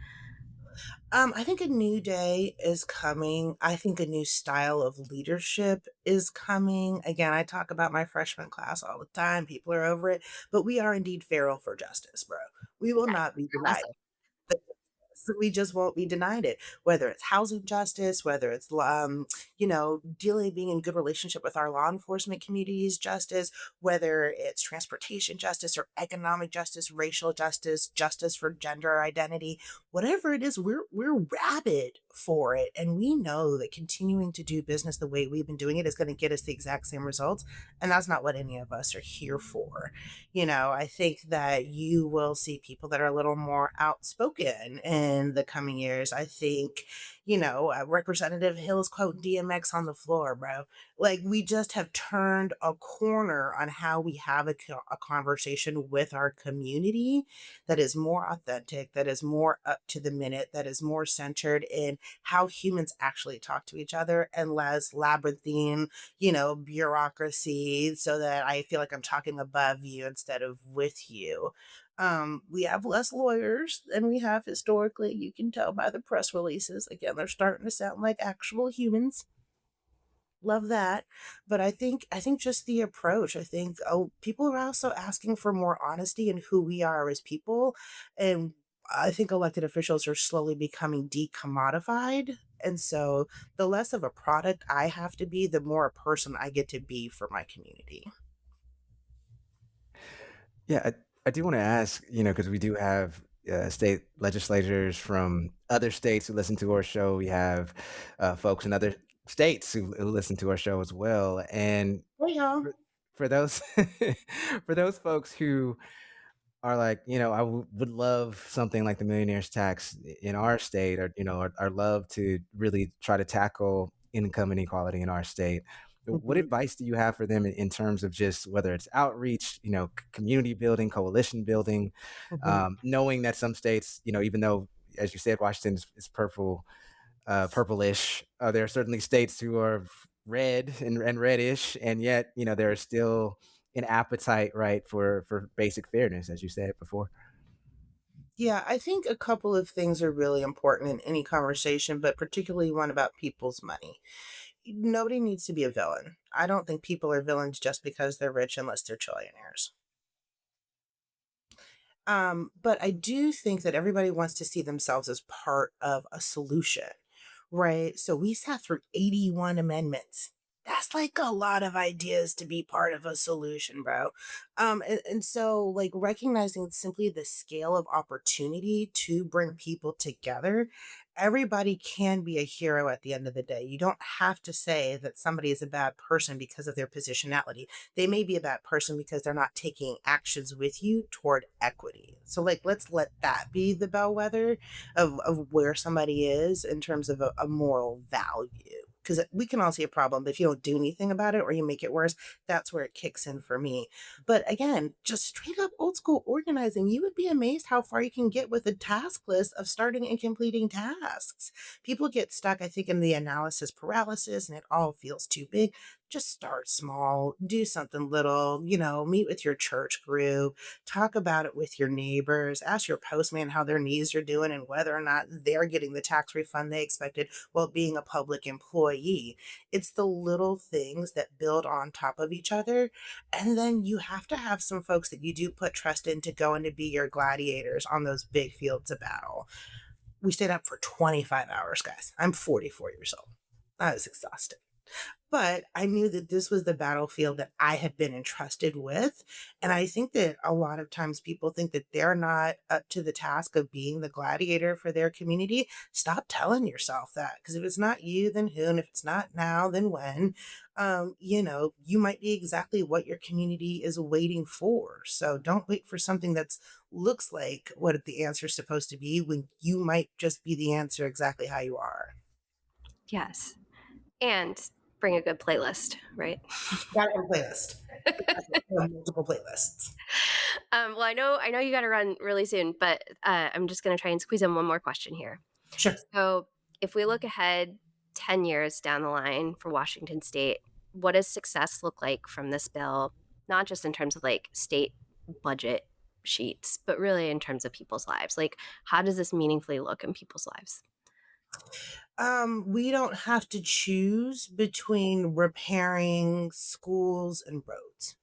I think a new day is coming. I think a new style of leadership is coming. Again, I talk about my freshman class all the time. People are over it, but we are indeed feral for justice, bro. We will Yes, not be denied. lesson. So we just won't be denied it, whether it's housing justice, whether it's dealing being in good relationship with our law enforcement communities justice, whether it's transportation justice or economic justice, racial justice, justice for gender identity, whatever it is, we're rabid for it, and we know that continuing to do business the way we've been doing it is going to get us the exact same results, and that's not what any of us are here for. I think that you will see people that are a little more outspoken in the coming years. I think, Representative Hill's quote DMX on the floor, bro. Like, we just have turned a corner on how we have a conversation with our community that is more authentic, that is more up to the minute, that is more centered in how humans actually talk to each other and less labyrinthine, bureaucracy, so that I feel like I'm talking above you instead of with you. We have less lawyers than we have historically. You can tell by the press releases. Again, they're starting to sound like actual humans. Love that. But I think just the approach. I think people are also asking for more honesty in who we are as people. And I think elected officials are slowly becoming decommodified And so the less of a product I have to be, the more a person I get to be for my community. Yeah, I do want to ask, because we do have state legislators from other states who listen to our show. We have folks in other states who listen to our show as well. And Hey, y'all. for those for those folks who are like, would love something like the millionaire's tax in our state, or or love to really try to tackle income inequality in our state. What Mhm, advice do you have for them in terms of just whether it's outreach, community building, coalition building, mhm. knowing that some states, even though, as you said, Washington is purplish. There are certainly states who are red and reddish, and yet there is still an appetite, right, for basic fairness, as you said before. Yeah, I think a couple of things are really important in any conversation, but particularly one about people's money. Nobody needs to be a villain. I don't think people are villains just because they're rich unless they're trillionaires. But I do think that everybody wants to see themselves as part of a solution, right? So we sat through 81 amendments. That's like a lot of ideas to be part of a solution, bro. And so, like, recognizing simply the scale of opportunity to bring people together, everybody can be a hero at the end of the day. You don't have to say that somebody is a bad person because of their positionality. They may be a bad person because they're not taking actions with you toward equity. So, like, let's let that be the bellwether of where somebody is in terms of a moral value. Because we can all see a problem, but if you don't do anything about it or you make it worse, that's where it kicks in for me. But again, just straight up old school organizing, you would be amazed how far you can get with a task list of starting and completing tasks. People get stuck, I think, in the analysis paralysis and it all feels too big. Just start small, do something little, meet with your church group, talk about it with your neighbors, ask your postman how their needs are doing and whether or not they're getting the tax refund they expected while being a public employee. It's the little things that build on top of each other. And then you have to have some folks that you do put trust in to go in to be your gladiators on those big fields of battle. We stayed up for 25 hours, guys. I'm 44 years old. I was exhausted. But I knew that this was the battlefield that I had been entrusted with. And I think that a lot of times people think that they're not up to the task of being the gladiator for their community. Stop telling yourself that. Because if it's not you, then who? And if it's not now, then when? You might be exactly what your community is waiting for. So don't wait for something that's looks like what the answer is supposed to be when you might just be the answer exactly how you are. Yes. And bring a good playlist, right? Gotta have a playlist. Multiple playlists. Well, I know you got to run really soon, but I'm just going to try and squeeze in one more question here. Sure. So, if we look ahead 10 years down the line for Washington State, what does success look like from this bill? Not just in terms of like state budget sheets, but really in terms of people's lives. Like, how does this meaningfully look in people's lives? We don't have to choose between repairing schools and roads.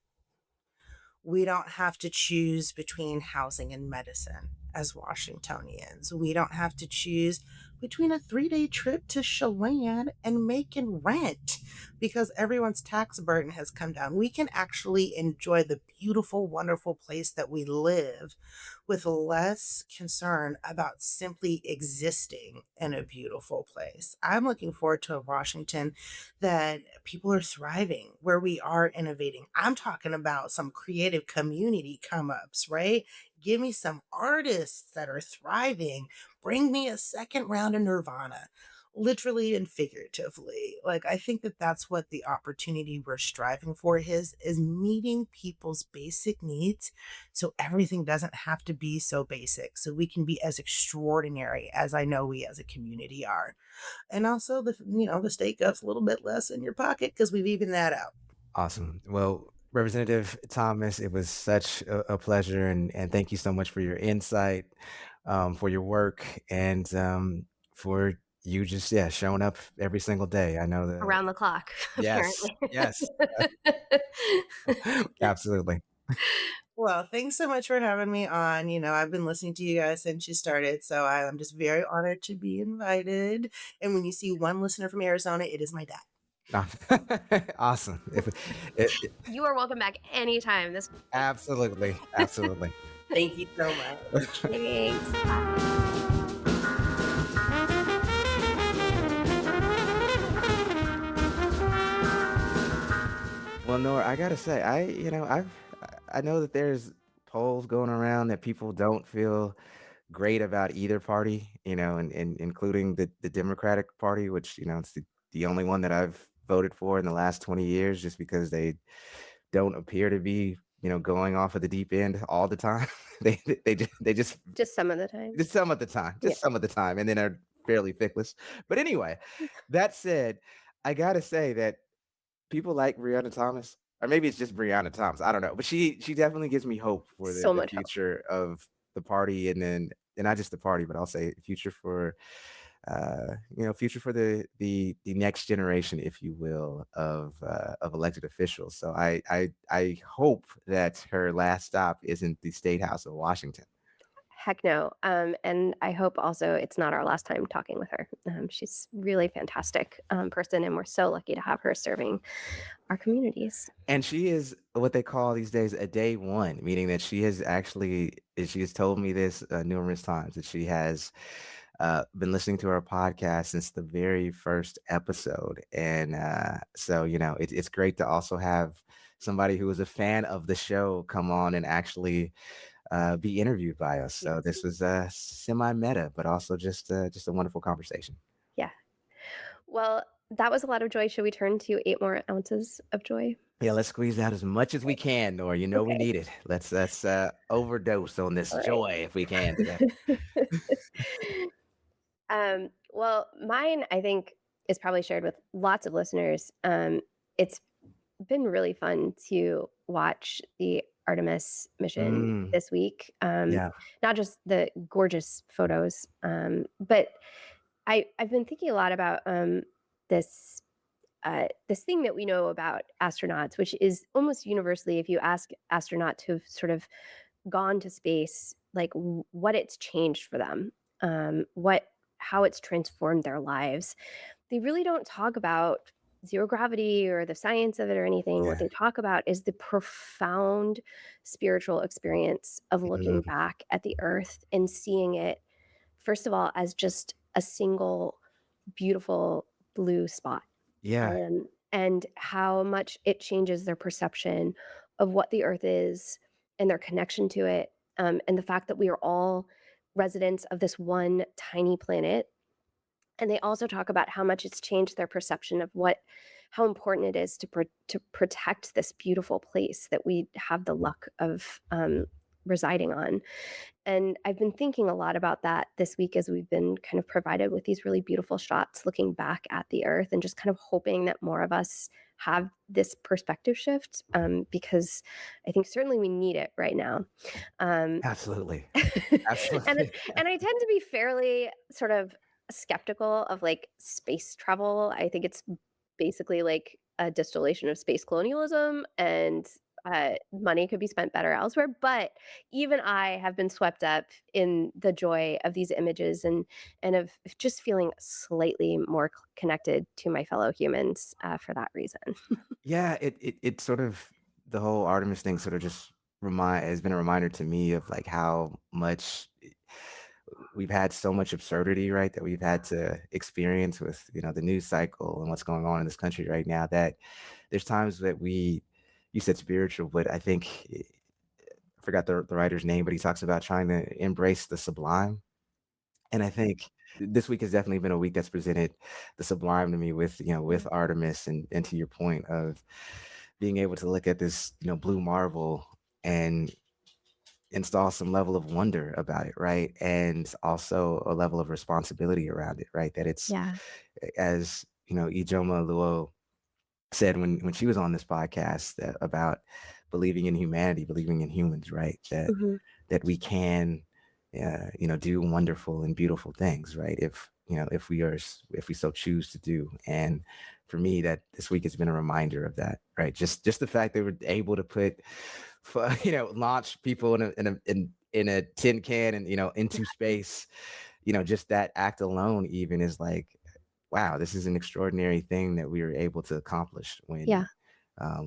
We don't have to choose between housing and medicine as Washingtonians. We don't have to choose between a 3-day trip to Chelan and making rent because everyone's tax burden has come down. We can actually enjoy the beautiful, wonderful place that we live with less concern about simply existing in a beautiful place. I'm looking forward to a Washington that people are thriving, where we are innovating. I'm talking about some creative community come ups, right? Give me some artists that are thriving. Bring me a second round of Nirvana, literally and figuratively. Like, I think that that's what the opportunity we're striving for is meeting people's basic needs so everything doesn't have to be so basic, so we can be as extraordinary as I know we as a community are. And also the state gets a little bit less in your pocket because we've evened that out. Awesome. Well, Representative Thomas, it was such a pleasure, and thank you so much for your insight, for your work, and for you just, yeah, showing up every single day. I know that. Around the clock, Yes, apparently. yes, absolutely. Well, thanks so much for having me on. I've been listening to you guys since you started, so I'm just very honored to be invited. And when you see one listener from Arizona, it is my dad. Awesome. You are welcome back anytime. This was great. Absolutely, absolutely. Thank you so much. Thanks. Bye. Well, Nora, I gotta say, I know that there's polls going around that people don't feel great about either party, and including the Democratic Party, which, it's the only one that I've voted for in the last 20 years, just because they don't appear to be, going off of the deep end all the time. They just Just some of the time. just some of the time, Yeah. just some of the time, and then are fairly fickless. But anyway, that said, I gotta say that people like Brianna Thomas, or maybe it's just Brianna Thomas. I don't know, but she definitely gives me hope for the So the much hope. future of the party, and not just the party, but I'll say future for future for the next generation, if you will, of elected officials. So I hope that her last stop isn't the State House of Washington. Heck no. And I hope also it's not our last time talking with her. She's really fantastic person, and we're so lucky to have her serving our communities. And she is what they call these days a day one, meaning that she has told me this numerous times, that she has been listening to our podcast since the very first episode. And so, it's great to also have somebody who is a fan of the show come on and actually be interviewed by us. So Yes. this was semi meta, but also just a wonderful conversation. Yeah. Well, that was a lot of joy. Should we turn to 8 more ounces of joy? Yeah, let's squeeze out as much as we can, Nora. You know we Okay. need it. Let's overdose on this All joy if we can today. right. Well, mine, I think, is probably shared with lots of listeners. It's been really fun to watch the Artemis mission Mm, this week. yeah, Not just the gorgeous photos, but I've been thinking a lot about this this thing that we know about astronauts, which is almost universally, if you ask astronauts who've sort of gone to space, like what it's changed for them, what how it's transformed their lives. They really don't talk about zero gravity or the science of it or anything. What yeah. they talk about is the profound spiritual experience of looking Mm, back at the earth and seeing it, first of all, as just a single beautiful blue spot, yeah, and how much it changes their perception of what the earth is and their connection to it, and the fact that we are all residents of this one tiny planet. And they also talk about how much it's changed their perception of how important it is to protect this beautiful place that we have the luck of residing on. And I've been thinking a lot about that this week as we've been kind of provided with these really beautiful shots looking back at the earth, and just kind of hoping that more of us have this perspective shift, because I think certainly we need it right now. Um, absolutely, and absolutely. and I tend to be fairly sort of skeptical of like space travel. I think it's basically like a distillation of space colonialism, and money could be spent better elsewhere. But even I have been swept up in the joy of these images, and of just feeling slightly more connected to my fellow humans for that reason. Yeah, it sort of, the whole Artemis thing sort of just remind has been a reminder to me of like how much we've had so much absurdity, right? That we've had to experience with, the news cycle and what's going on in this country right now. That there's times that you said spiritual, but I think I forgot the writer's name, but he talks about trying to embrace the sublime. And I think this week has definitely been a week that's presented the sublime to me with, with Mm. Artemis, and to your point of being able to look at this, blue marble and install some level of wonder about it, right? And also a level of responsibility around it, right? That it's, Yeah. as Ijoma Luo said when she was on this podcast, that about believing in humanity, believing in humans, right? That Hmm. we can, do wonderful and beautiful things, right? if we so choose to do. And for me, that this week has been a reminder of that, right? Just the fact they were able to launch people in a tin can and into space. Just that act alone even is like, wow, this is an extraordinary thing that we were able to accomplish Yeah.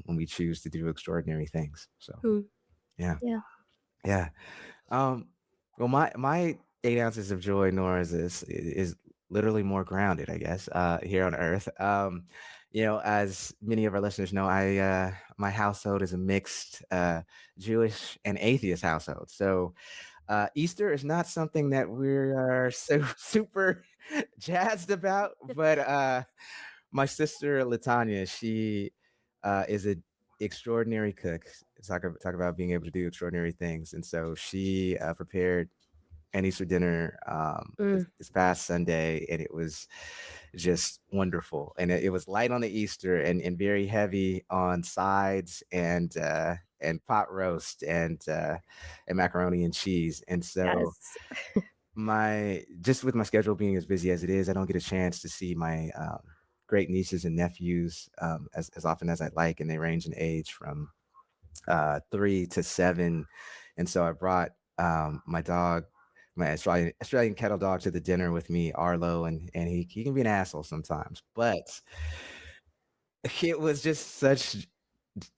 when we choose to do extraordinary things. So Mm, yeah, yeah. yeah. Um, well, my 8 ounces of joy, Nora, is literally more grounded, I guess, here on Earth. As many of our listeners know, I my household is a mixed Jewish and atheist household. So Easter is not something that we are so super jazzed about, but my sister Latanya, she is a extraordinary cook. Talk about being able to do extraordinary things, and so she prepared an Easter dinner Mm, this past Sunday, and it was just wonderful. And it was light on the Easter and very heavy on sides and pot roast and macaroni and cheese. And so yes. my just with my schedule being as busy as it is, I don't get a chance to see my great nieces and nephews as often as I'd like, and they range in age from 3 to 7. And so I brought my dog, my Australian kettle dog, to the dinner with me, Arlo, and he can be an asshole sometimes, but it was just such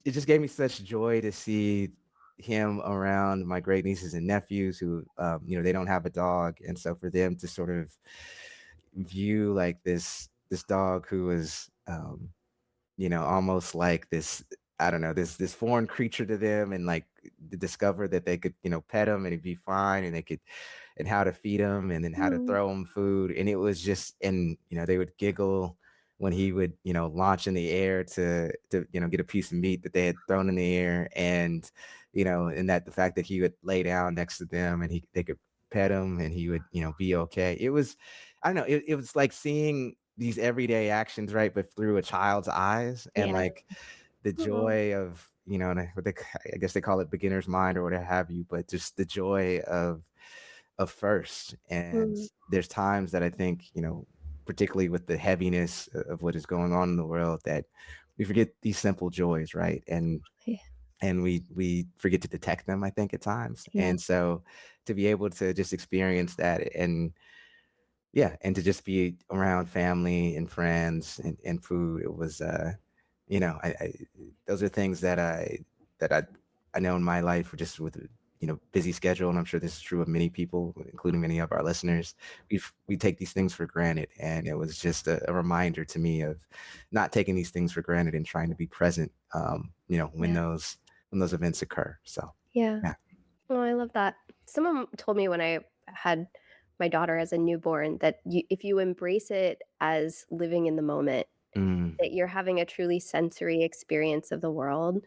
it just gave me such joy to see him around my great nieces and nephews who they don't have a dog, and so for them to sort of view like this dog who was almost like this, I don't know, this foreign creature to them, and like to discover that they could, pet him and he'd be fine, and they could, and how to feed him, and then how to Mm, throw him food. And it was just, and they would giggle when he would, launch in the air to get a piece of meat that they had thrown in the air, and and that the fact that he would lay down next to them and they could pet him and he would, be okay. It was, I don't know, it was like seeing these everyday actions, right? But through a child's eyes, and yeah. like the Oh, joy of, and I guess they call it beginner's mind or whatever have you, but just the joy of first. And mm, there's times that I think, particularly with the heaviness of what is going on in the world, that we forget these simple joys, right? yeah. And we forget to detect them, I think, at times. Yeah. And so to be able to just experience that, and yeah, and to just be around family and friends and food, it was I those are things that I know in my life, just with a busy schedule, and I'm sure this is true of many people, including many of our listeners. We take these things for granted, and it was just a reminder to me of not taking these things for granted and trying to be present, when Yeah. those events occur. So Yeah. yeah. Oh, I love that. Someone told me when I had my daughter as a newborn that if you embrace it as living in the moment, Mm, that you're having a truly sensory experience of the world,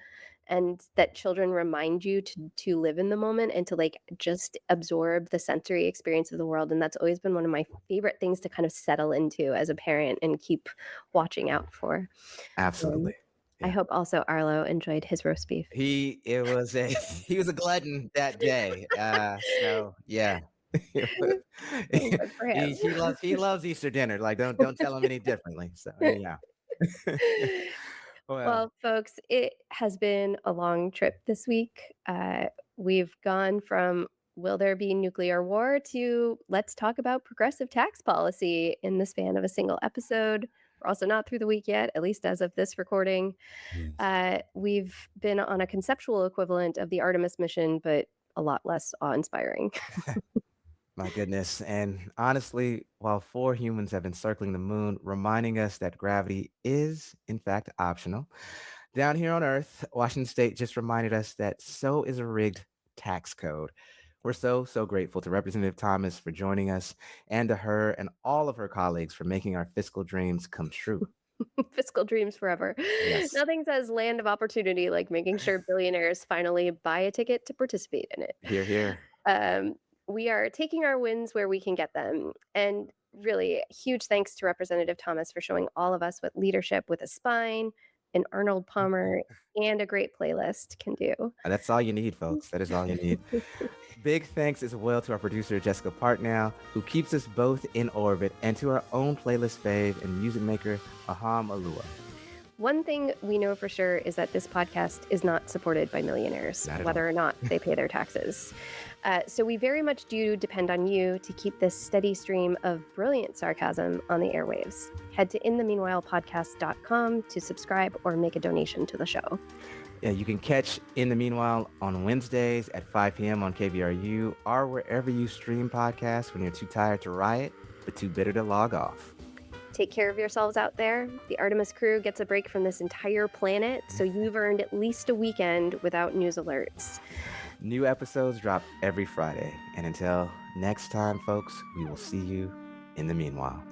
and that children remind you to live in the moment and to like just absorb the sensory experience of the world. And that's always been one of my favorite things to kind of settle into as a parent and keep watching out for. Um, absolutely. I Yeah. hope also Arlo enjoyed his roast beef. He was a glutton that day. So yeah. It was- Good for him. he loves Easter dinner. Like don't tell him any differently. So anyhow. Well, Well, folks, it has been a long trip this week. We've gone from will there be nuclear war to let's talk about progressive tax policy in the span of a single episode. We're also not through the week yet, at least as of this recording. yes. We've been on a conceptual equivalent of the Artemis mission, but a lot less awe inspiring. My goodness. And honestly, while 4 humans have been circling the moon, reminding us that gravity is, in fact, optional, down here on Earth, Washington State just reminded us that so is a rigged tax code. We're so grateful to Representative Thomas for joining us, and to her and all of her colleagues for making our fiscal dreams come true. Fiscal dreams forever. Yes. Nothing says land of opportunity like making sure billionaires finally buy a ticket to participate in it. Here, here. Um, we are taking our wins where we can get them. And really, huge thanks to Representative Thomas for showing all of us what leadership with a spine, an Arnold Palmer, and a great playlist can do. That's all you need, folks. That is all you need. Big thanks as well to our producer, Jessica Partnow, who keeps us both in orbit, and to our own playlist fave and music maker, Aham Alua. One thing we know for sure is that this podcast is not supported by millionaires, Not at whether all. or not they pay their taxes. So we very much do depend on you to keep this steady stream of brilliant sarcasm on the airwaves. Head to inthemeanwhilepodcast.com to subscribe or make a donation to the show. Yeah, you can catch In the Meanwhile on Wednesdays at 5 p.m. on KVRU or wherever you stream podcasts when you're too tired to riot, but too bitter to log off. Take care of yourselves out there. The Artemis crew gets a break from this entire planet, so you've earned at least a weekend without news alerts. New episodes drop every Friday. And until next time, folks, we will see you in the meanwhile.